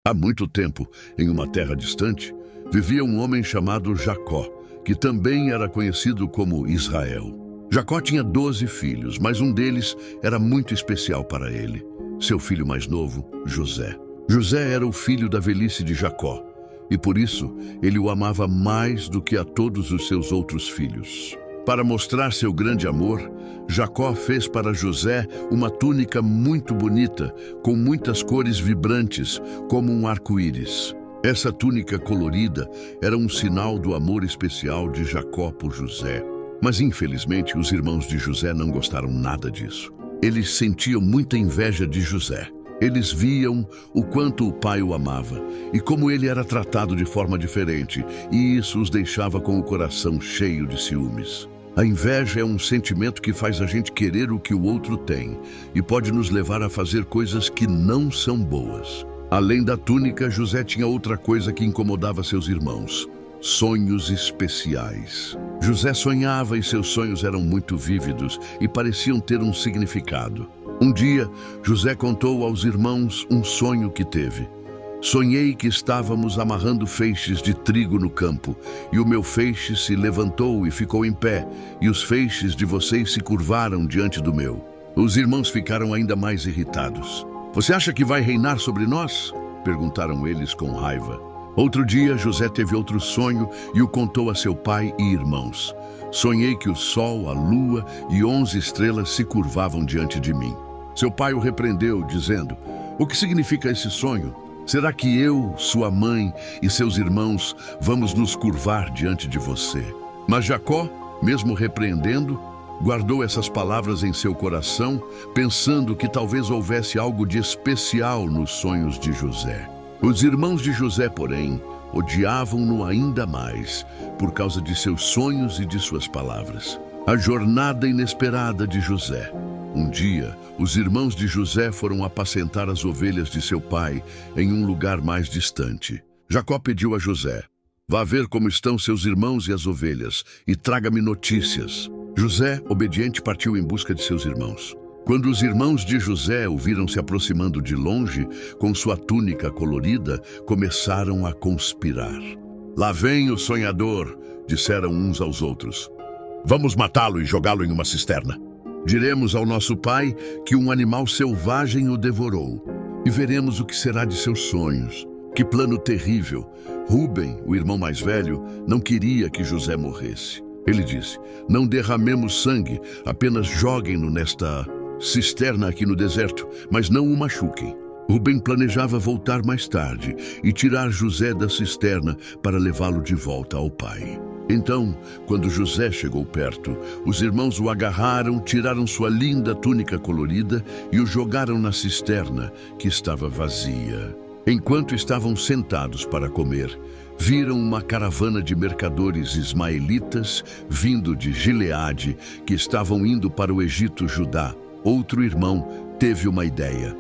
Há muito tempo, em uma terra distante, vivia um homem chamado Jacó, que também era conhecido como Israel. Jacó tinha 12 filhos, mas um deles era muito especial para ele. Seu filho mais novo, José. José era o filho da velhice de Jacó, e por isso ele o amava mais do que a todos os seus outros filhos. Para mostrar seu grande amor, Jacó fez para José uma túnica muito bonita, com muitas cores vibrantes, como um arco-íris. Essa túnica colorida era um sinal do amor especial de Jacó por José. Mas, infelizmente, os irmãos de José não gostaram nada disso. Eles sentiam muita inveja de José. Eles viam o quanto o pai o amava e como ele era tratado de forma diferente, e isso os deixava com o coração cheio de ciúmes. A inveja é um sentimento que faz a gente querer o que o outro tem e pode nos levar a fazer coisas que não são boas. Além da túnica, José tinha outra coisa que incomodava seus irmãos: sonhos especiais. José sonhava e seus sonhos eram muito vívidos e pareciam ter um significado. Um dia, José contou aos irmãos um sonho que teve. Sonhei que estávamos amarrando feixes de trigo no campo, e o meu feixe se levantou e ficou em pé, e os feixes de vocês se curvaram diante do meu. Os irmãos ficaram ainda mais irritados. Você acha que vai reinar sobre nós? Perguntaram eles com raiva. Outro dia, José teve outro sonho e o contou a seu pai e irmãos. Sonhei que o sol, a lua e 11 estrelas se curvavam diante de mim. Seu pai o repreendeu, dizendo: o que significa esse sonho? Será que eu, sua mãe e seus irmãos vamos nos curvar diante de você? Mas Jacó, mesmo repreendendo, guardou essas palavras em seu coração, pensando que talvez houvesse algo de especial nos sonhos de José. Os irmãos de José, porém, odiavam-no ainda mais por causa de seus sonhos e de suas palavras. A jornada inesperada de José. Um dia, os irmãos de José foram apacentar as ovelhas de seu pai em um lugar mais distante. Jacó pediu a José: vá ver como estão seus irmãos e as ovelhas, e traga-me notícias. José, obediente, partiu em busca de seus irmãos. Quando os irmãos de José o viram se aproximando de longe, com sua túnica colorida, começaram a conspirar. Lá vem o sonhador, disseram uns aos outros. Vamos matá-lo e jogá-lo em uma cisterna. Diremos ao nosso pai que um animal selvagem o devorou, e veremos o que será de seus sonhos. Que plano terrível! Rúben, o irmão mais velho, não queria que José morresse. Ele disse: não derramemos sangue, apenas joguem-no nesta cisterna aqui no deserto, mas não o machuquem. Rúben planejava voltar mais tarde e tirar José da cisterna para levá-lo de volta ao pai. Então, quando José chegou perto, os irmãos o agarraram, tiraram sua linda túnica colorida e o jogaram na cisterna, que estava vazia. Enquanto estavam sentados para comer, viram uma caravana de mercadores ismaelitas vindo de Gileade, que estavam indo para o Egito, Judá. Outro irmão teve uma ideia.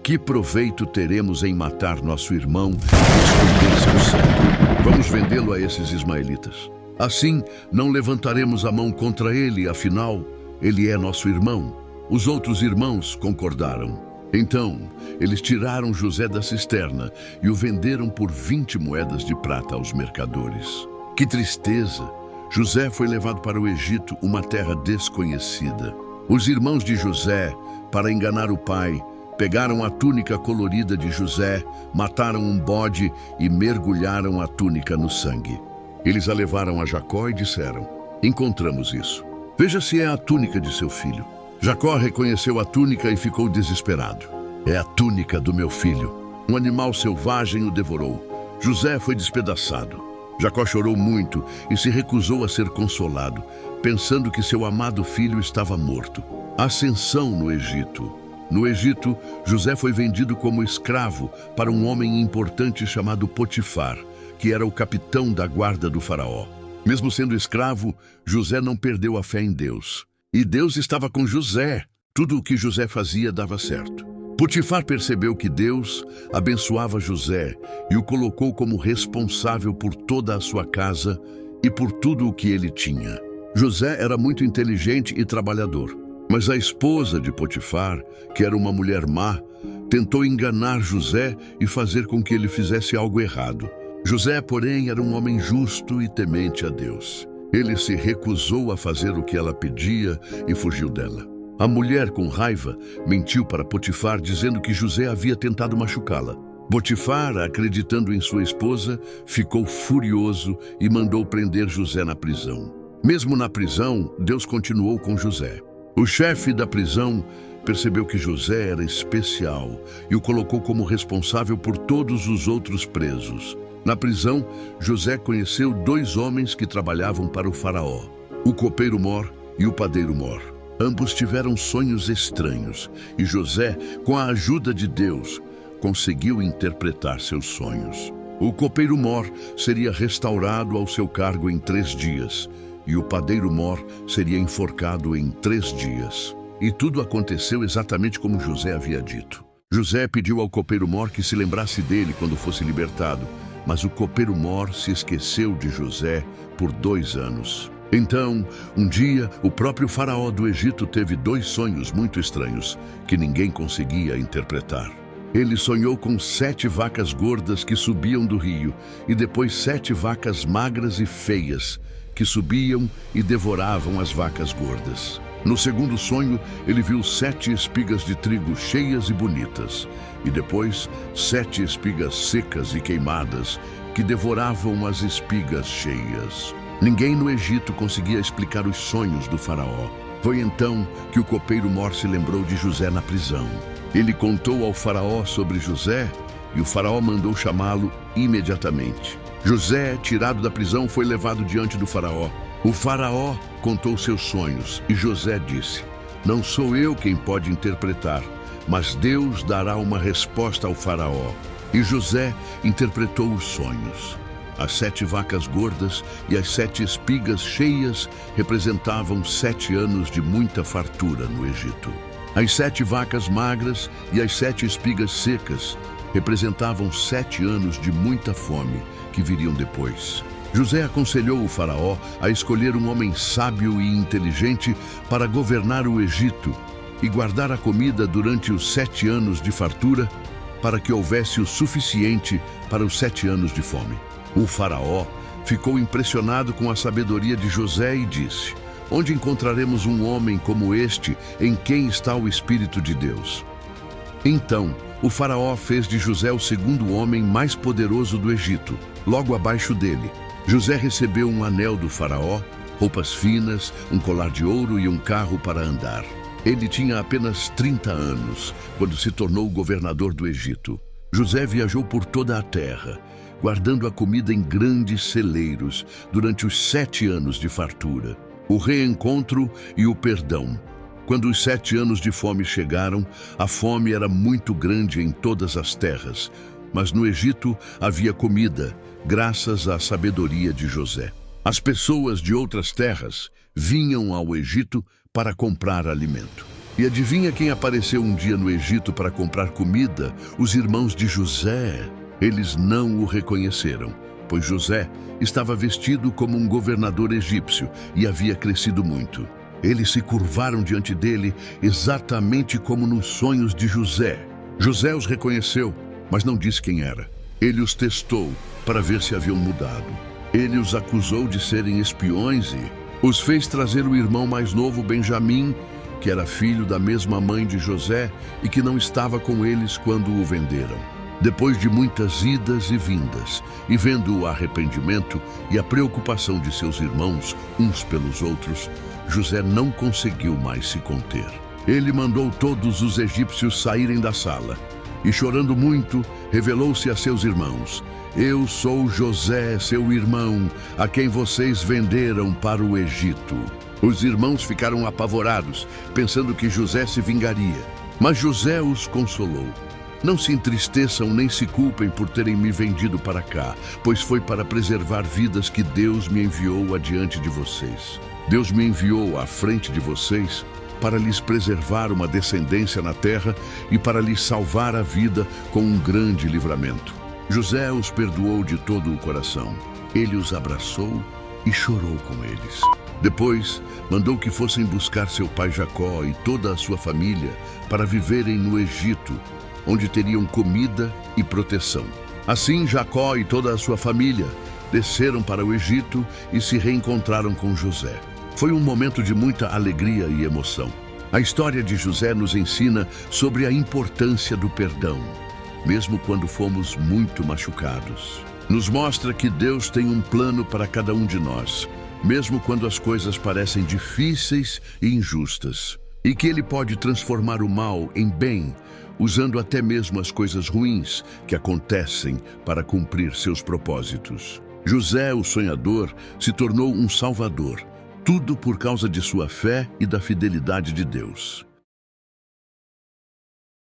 Que proveito teremos em matar nosso irmão e esconder seu sangue? Vamos vendê-lo a esses ismaelitas. Assim, não levantaremos a mão contra ele, afinal, ele é nosso irmão. Os outros irmãos concordaram. Então, eles tiraram José da cisterna e o venderam por 20 moedas de prata aos mercadores. Que tristeza! José foi levado para o Egito, uma terra desconhecida. Os irmãos de José, para enganar o pai, pegaram a túnica colorida de José, mataram um bode e mergulharam a túnica no sangue. Eles a levaram a Jacó e disseram: encontramos isso. Veja se é a túnica de seu filho. Jacó reconheceu a túnica e ficou desesperado. É a túnica do meu filho. Um animal selvagem o devorou. José foi despedaçado. Jacó chorou muito e se recusou a ser consolado, pensando que seu amado filho estava morto. Ascensão no Egito. No Egito, José foi vendido como escravo para um homem importante chamado Potifar, que era o capitão da guarda do faraó. Mesmo sendo escravo, José não perdeu a fé em Deus. E Deus estava com José. Tudo o que José fazia dava certo. Potifar percebeu que Deus abençoava José e o colocou como responsável por toda a sua casa e por tudo o que ele tinha. José era muito inteligente e trabalhador, mas a esposa de Potifar, que era uma mulher má, tentou enganar José e fazer com que ele fizesse algo errado. José, porém, era um homem justo e temente a Deus. Ele se recusou a fazer o que ela pedia e fugiu dela. A mulher, com raiva, mentiu para Potifar, dizendo que José havia tentado machucá-la. Potifar, acreditando em sua esposa, ficou furioso e mandou prender José na prisão. Mesmo na prisão, Deus continuou com José. O chefe da prisão percebeu que José era especial e o colocou como responsável por todos os outros presos. Na prisão, José conheceu 2 homens que trabalhavam para o faraó, o copeiro Mor e o padeiro Mor. Ambos tiveram sonhos estranhos e José, com a ajuda de Deus, conseguiu interpretar seus sonhos. O copeiro Mor seria restaurado ao seu cargo em 3 dias e o padeiro Mor seria enforcado em 3 dias. E tudo aconteceu exatamente como José havia dito. José pediu ao copeiro Mor que se lembrasse dele quando fosse libertado, mas o copeiro Mor se esqueceu de José por 2 anos. Então, um dia, o próprio faraó do Egito teve 2 sonhos muito estranhos que ninguém conseguia interpretar. Ele sonhou com 7 vacas gordas que subiam do rio e depois 7 vacas magras e feias que subiam e devoravam as vacas gordas. No segundo sonho, ele viu 7 espigas de trigo cheias e bonitas e depois 7 espigas secas e queimadas que devoravam as espigas cheias. Ninguém no Egito conseguia explicar os sonhos do faraó. Foi então que o copeiro Mor se lembrou de José na prisão. Ele contou ao faraó sobre José e o faraó mandou chamá-lo imediatamente. José, tirado da prisão, foi levado diante do faraó. O faraó contou seus sonhos e José disse: "Não sou eu quem pode interpretar, mas Deus dará uma resposta ao faraó." E José interpretou os sonhos. As 7 vacas gordas e as 7 espigas cheias representavam 7 anos de muita fartura no Egito. As 7 vacas magras e as 7 espigas secas representavam 7 anos de muita fome que viriam depois. José aconselhou o faraó a escolher um homem sábio e inteligente para governar o Egito e guardar a comida durante os 7 anos de fartura, para que houvesse o suficiente para os 7 anos de fome. O faraó ficou impressionado com a sabedoria de José e disse: "Onde encontraremos um homem como este, em quem está o Espírito de Deus?" Então, o faraó fez de José o segundo homem mais poderoso do Egito. Logo abaixo dele, José recebeu um anel do faraó, roupas finas, um colar de ouro e um carro para andar. Ele tinha apenas 30 anos quando se tornou governador do Egito. José viajou por toda a terra, guardando a comida em grandes celeiros durante os 7 anos de fartura. O reencontro e o perdão. Quando os 7 anos de fome chegaram, a fome era muito grande em todas as terras, mas no Egito havia comida, graças à sabedoria de José. As pessoas de outras terras vinham ao Egito para comprar alimento. E adivinha quem apareceu um dia no Egito para comprar comida? Os irmãos de José. Eles não o reconheceram, pois José estava vestido como um governador egípcio e havia crescido muito. Eles se curvaram diante dele exatamente como nos sonhos de José. José os reconheceu, mas não disse quem era. Ele os testou para ver se haviam mudado. Ele os acusou de serem espiões e os fez trazer o irmão mais novo, Benjamim, que era filho da mesma mãe de José e que não estava com eles quando o venderam. Depois de muitas idas e vindas, e vendo o arrependimento e a preocupação de seus irmãos uns pelos outros, José não conseguiu mais se conter. Ele mandou todos os egípcios saírem da sala e, chorando muito, revelou-se a seus irmãos: "Eu sou José, seu irmão, a quem vocês venderam para o Egito." Os irmãos ficaram apavorados, pensando que José se vingaria. Mas José os consolou: "Não se entristeçam nem se culpem por terem me vendido para cá, pois foi para preservar vidas que Deus me enviou adiante de vocês. Deus me enviou à frente de vocês para lhes preservar uma descendência na terra e para lhes salvar a vida com um grande livramento." José os perdoou de todo o coração. Ele os abraçou e chorou com eles. Depois, mandou que fossem buscar seu pai Jacó e toda a sua família para viverem no Egito, onde teriam comida e proteção. Assim, Jacó e toda a sua família desceram para o Egito e se reencontraram com José. Foi um momento de muita alegria e emoção. A história de José nos ensina sobre a importância do perdão, mesmo quando fomos muito machucados. Nos mostra que Deus tem um plano para cada um de nós, mesmo quando as coisas parecem difíceis e injustas, e que Ele pode transformar o mal em bem, usando até mesmo as coisas ruins que acontecem para cumprir seus propósitos. José, o sonhador, se tornou um salvador, tudo por causa de sua fé e da fidelidade de Deus.